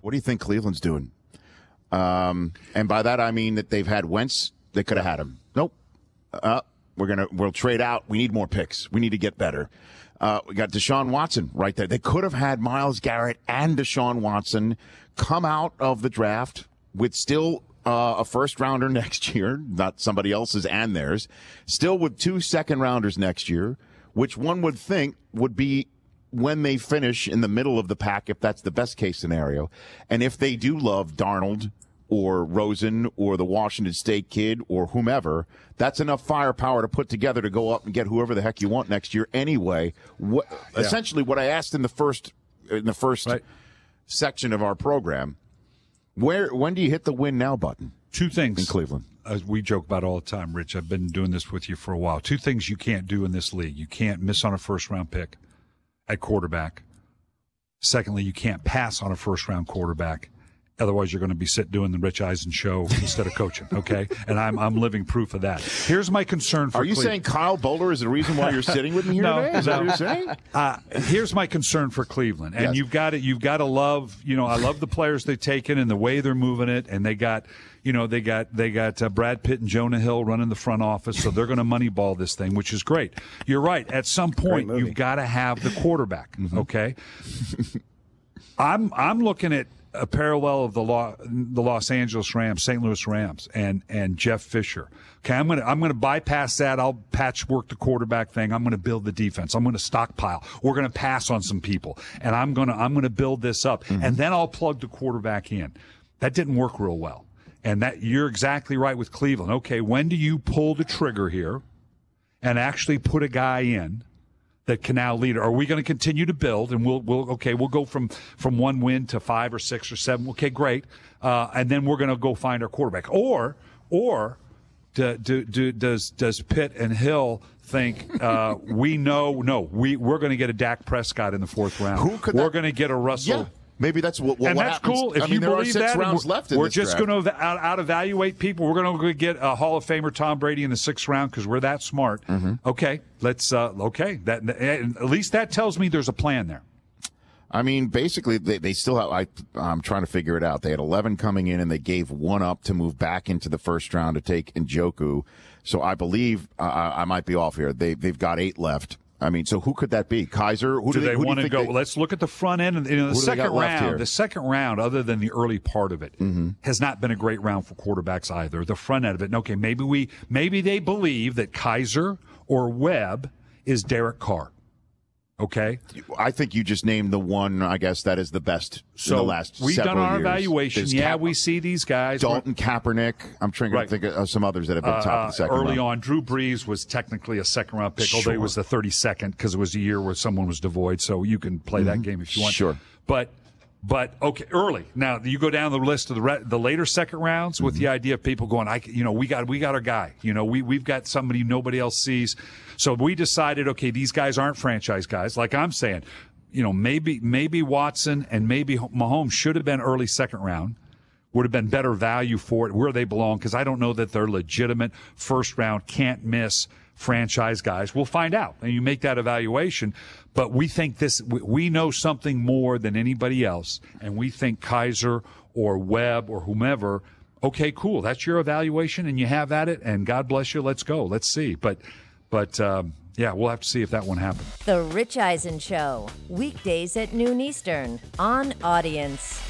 What do you think Cleveland's doing? And by that I mean that they've had Wentz. They could have had him. Nope. We'll trade out. We need more picks. We need to get better. We got Deshaun Watson right there. They could have had Myles Garrett and Deshaun Watson come out of the draft with still a first-rounder next year, not somebody else's and theirs, still with 2 second-rounders next year, which one would think would be when they finish in the middle of the pack, if that's the best-case scenario. And if they do love Darnold or Rosen or the Washington State kid or whomever, that's enough firepower to put together to go up and get whoever the heck you want next year anyway. Essentially what I asked in the first right. section of our program, when do you hit the win now button? 2 things. In Cleveland. As we joke about all the time, Rich, I've been doing this with you for a while. 2 things you can't do in this league. You can't miss on a first-round pick at quarterback. Secondly, you can't pass on a first-round quarterback. Otherwise, you're going to be doing the Rich Eisen show instead of coaching, okay? And I'm living proof of that. Here's my concern for Are you saying Kyle Bowler is the reason why you're sitting with me here today? Is that what you're saying? Here's my concern for Cleveland. And yes. you've got to love, I love the players they've taken and the way they're moving it. And they got Brad Pitt and Jonah Hill running the front office, so they're going to moneyball this thing, which is great. You're right. At some point, you've got to have the quarterback, okay? I'm looking at a parallel of the Los Angeles Rams, St. Louis Rams, and Jeff Fisher. Okay, I'm gonna bypass that. I'll patchwork the quarterback thing. I'm gonna build the defense. I'm gonna stockpile. We're gonna pass on some people, and I'm gonna build this up, and then I'll plug the quarterback in. That didn't work real well, and that you're exactly right with Cleveland. Okay, when do you pull the trigger here, and actually put a guy in that can now lead? Are we going to continue to build? And we'll go from 1 win to 5 or 6 or 7. Okay, great. And then we're going to go find our quarterback. Or does Pitt and Hill think we're going to get a Dak Prescott in the 4th round? We're going to get a Russell. Yeah. Maybe that's what and that's happens. Cool. If you there believe are 6 that, rounds left in we're this just draft. going to out-evaluate people. We're going to get a Hall of Famer Tom Brady in the 6th round because we're that smart. Okay, let's. That at least that tells me there's a plan there. I mean, basically, they still have. I'm trying to figure it out. They had 11 coming in, and they gave 1 up to move back into the 1st round to take Njoku. So I believe I might be off here. They've got 8 left. I mean, so who could that be? Kaiser? Who do they want to go? Let's look at the front end. The second round. The second round, other than the early part of it, has not been a great round for quarterbacks either. The front end of it. And okay, maybe they believe that Kaiser or Webb is Derek Carr. Okay, I think you just named the one. I guess that is the best in the last several years. We've done our evaluation. We see these guys. Dalton Kaepernick. I'm trying to think of some others that have been top of the second round. Early on, Drew Brees was technically a 2nd-round pick, although he was the 32nd because it was a year where someone was devoid. So you can play that game if you want. Sure, But okay, early. Now you go down the list of the later 2nd rounds with the idea of people going, we got our guy. We've got somebody nobody else sees. So we decided, okay, these guys aren't franchise guys. Like I'm saying, maybe Watson and maybe Mahomes should have been early 2nd round. Would have been better value for it where they belong because I don't know that they're legitimate 1st round, can't miss franchise guys. We'll find out, and you make that evaluation. But we think we know something more than anybody else, and we think Kaiser or Webb or whomever. Okay, cool. That's your evaluation, and you have at it. And God bless you. Let's go. Let's see. But we'll have to see if that one happens. The Rich Eisen Show, weekdays at noon Eastern on Audience.